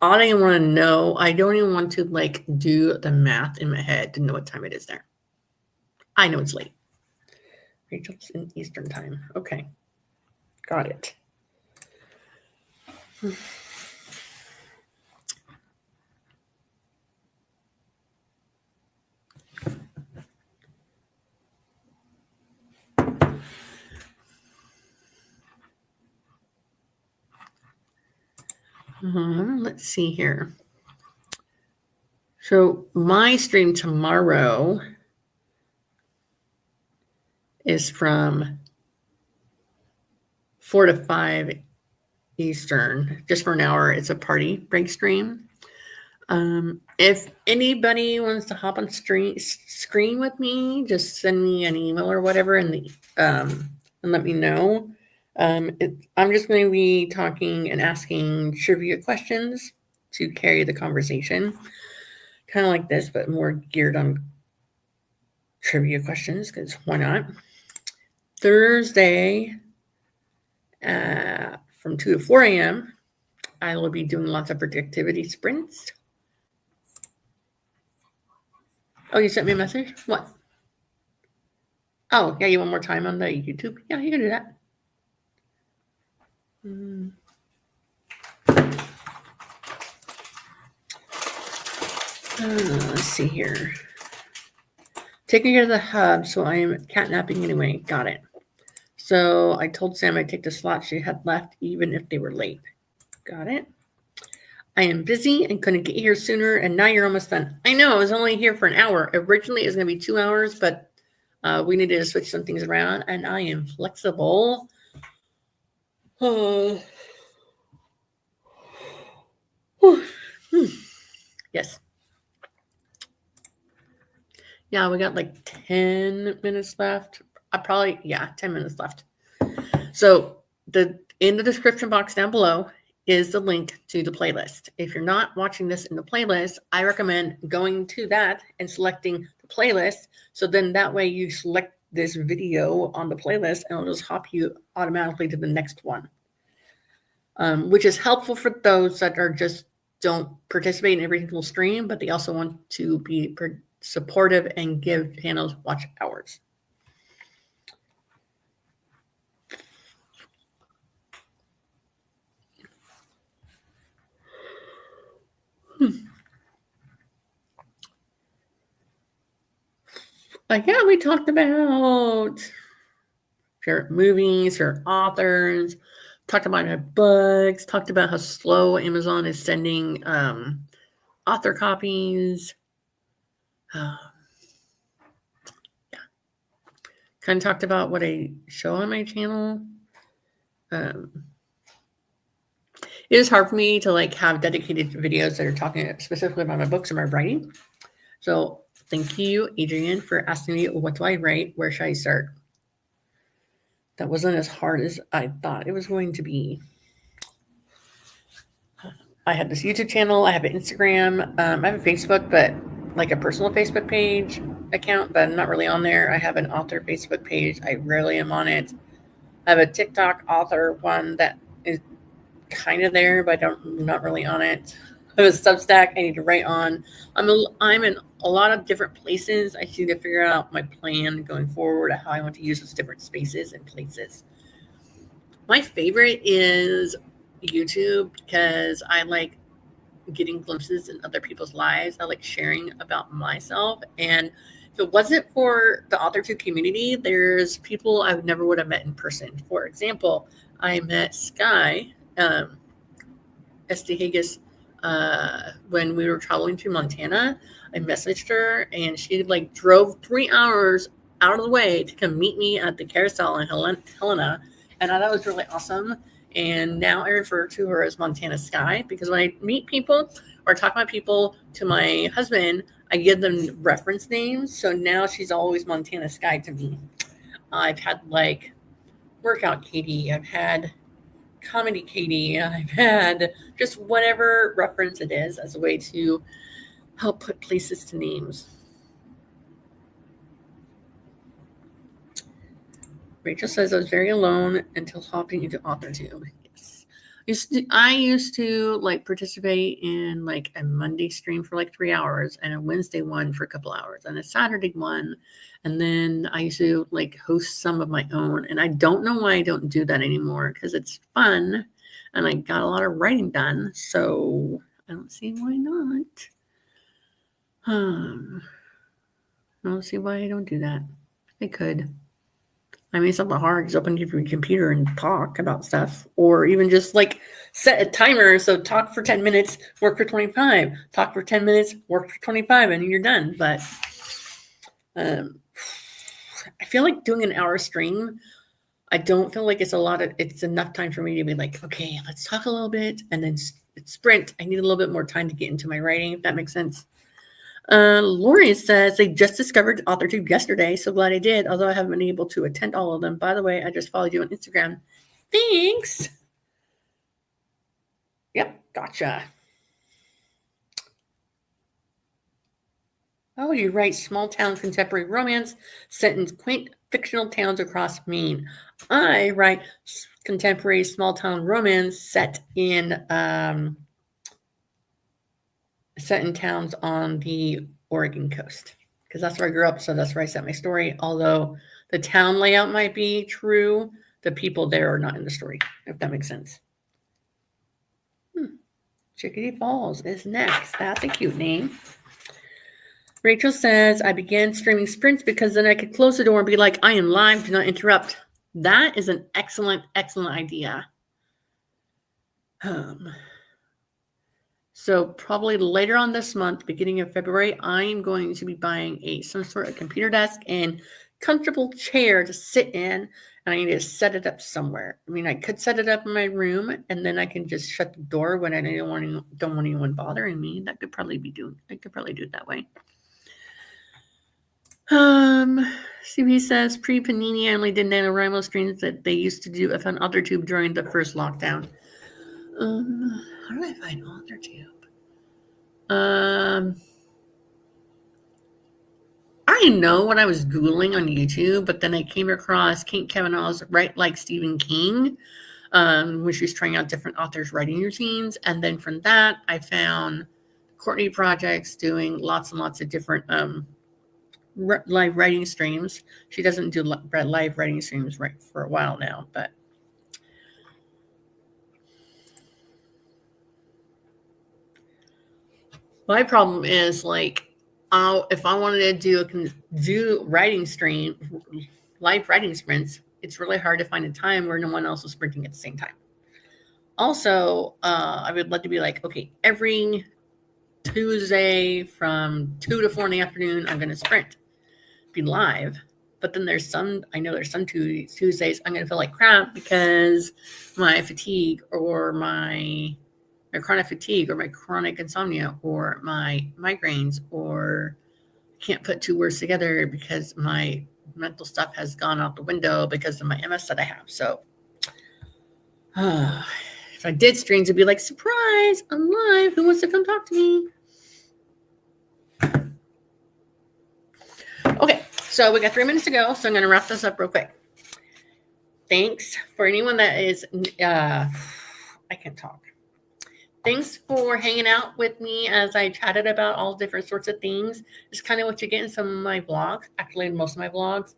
I don't even want to know. I don't even want to like do the math in my head to know what time it is there. I know it's late. Rachel's in Eastern time. Okay. Got it. Let's see here. So my stream tomorrow is from 4 to 5 Eastern, just for an hour. It's a party break stream. If anybody wants to hop on screen with me, just send me an email or whatever and let me know. I'm just going to be talking and asking trivia questions to carry the conversation. Kind of like this, but more geared on trivia questions, because why not? Thursday from 2 to 4 a.m., I will be doing lots of productivity sprints. Oh, you sent me a message? What? Oh, yeah, you want more time on the YouTube? Yeah, you can do that. Let's see here. Taking her to the hub, so I am catnapping anyway. Got it. So I told Sam I'd take the slot she had left, even if they were late. Got it. I am busy and couldn't get here sooner, and now you're almost done. I know, I was only here for an hour. Originally, it was going to be 2 hours, but we needed to switch some things around, and I am flexible. Yes. Yeah, we got like 10 minutes left. 10 minutes left. So in the description box down below is the link to the playlist. If you're not watching this in the playlist, I recommend going to that and selecting the playlist. So then that way you select this video on the playlist and it'll just hop you automatically to the next one. Which is helpful for those that are just don't participate in every single stream, but they also want to be supportive and give channels watch hours. Yeah, we talked about favorite movies or authors, talked about our books, talked about how slow Amazon is sending author copies. Yeah. Kind of talked about what I show on my channel. It is hard for me to like have dedicated videos that are talking specifically about my books and my writing. So thank you, Adrian, for asking me, what do I write? Where should I start? That wasn't as hard as I thought it was going to be. I have this YouTube channel. I have an Instagram. I have a Facebook, but like a personal Facebook page account, but I'm not really on there. I have an author Facebook page. I rarely am on it. I have a TikTok author one that is kind of there, but I'm not really on it. I have a Substack I need to write on. I'm in a lot of different places. I need to figure out my plan going forward, how I want to use those different spaces and places. My favorite is YouTube because I like getting glimpses in other people's lives. I like sharing about myself. And if it wasn't for the Authortube community, there's people I never would have met in person. For example, I met Sky, SD Haggis, when we were traveling to Montana. I messaged her, and she like drove 3 hours out of the way to come meet me at the carousel in Helena, and I thought it was really awesome. And now I refer to her as Montana Sky, because when I meet people or talk about people to my husband, I give them reference names. So now she's always Montana Sky to me. I've had like Workout Katie, I've had Comedy Katie, I've had just whatever reference it is as a way to help put places to names. Rachel says I was very alone until hopping into Authortube. Yes. I used to like participate in like a Monday stream for like 3 hours, and a Wednesday one for a couple hours, and a Saturday one. And then I used to like host some of my own. And I don't know why I don't do that anymore, because it's fun and I got a lot of writing done. So I don't see why not. I don't see why I don't do that. I could. I mean, it's not that hard. Just open your computer and talk about stuff, or even just like set a timer. So talk for 10 minutes, work for 25, talk for 10 minutes, work for 25, and you're done. But I feel like doing an hour stream, I don't feel like it's enough time for me to be like, okay, let's talk a little bit and then sprint. I need a little bit more time to get into my writing, if that makes sense. Lori says they just discovered Authortube yesterday. So glad I did, although I haven't been able to attend all of them. By the way, I just followed you on Instagram. Thanks. Yep, gotcha. Oh, you write small town contemporary romance set in quaint fictional towns across Maine. I write contemporary small town romance set in towns on the Oregon coast, because that's where I grew up. So that's where I set my story. Although the town layout might be true, the people there are not in the story, if that makes sense. Chickadee Falls is next. That's a cute name. Rachel says, I began streaming sprints because then I could close the door and be like, I am live, do not interrupt. That is an excellent, excellent idea. So probably later on this month, beginning of February, I'm going to be buying some sort of computer desk and comfortable chair to sit in, and I need to set it up somewhere. I mean, I could set it up in my room, and then I can just shut the door when I don't want anyone bothering me. I could probably do it that way. CB says pre-Panini, I only did NaNoWriMo streams that they used to do on Authortube during the first lockdown. How do I find Authortube? I know what I was Googling on YouTube, but then I came across Kate Kavanaugh's Write Like Stephen King, when she was trying out different authors' writing routines. And then from that, I found Courtney Projects doing lots and lots of different live writing streams. She doesn't do live writing streams for a while now, but my problem is like, if I wanted to do live writing sprints, it's really hard to find a time where no one else is sprinting at the same time. Also, I would like to be like, okay, every Tuesday from 2 to 4 in the afternoon, I'm going to sprint, be live. But then there's some Tuesdays I'm going to feel like crap because my fatigue or my chronic fatigue or my chronic insomnia or my migraines, or can't put two words together because my mental stuff has gone out the window because of my MS that I have. So if I did streams, it'd be like, surprise, I'm live. Who wants to come talk to me? Okay, so we got 3 minutes to go, so I'm going to wrap this up real quick. Thanks for anyone that is, I can't talk. Thanks for hanging out with me as I chatted about all different sorts of things. It's kind of what you get in some of my vlogs, actually most of my vlogs.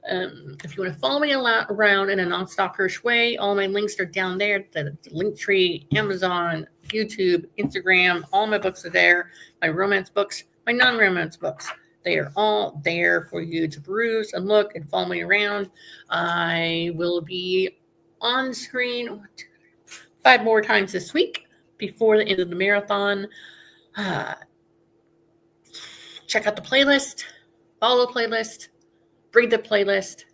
If you want to follow me around in a non-stalkerish way, all my links are down there. The Linktree, Amazon, YouTube, Instagram, all my books are there. My romance books, my non-romance books. They are all there for you to peruse and look and follow me around. I will be on screen 5 more times this week. before the end of the marathon. Check out the playlist, follow the playlist, read the playlist.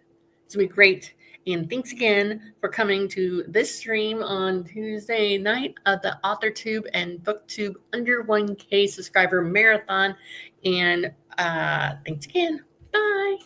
It's going to be great. And thanks again for coming to this stream on Tuesday night of the Authortube and Booktube Under 1K subscriber marathon. And thanks again. Bye.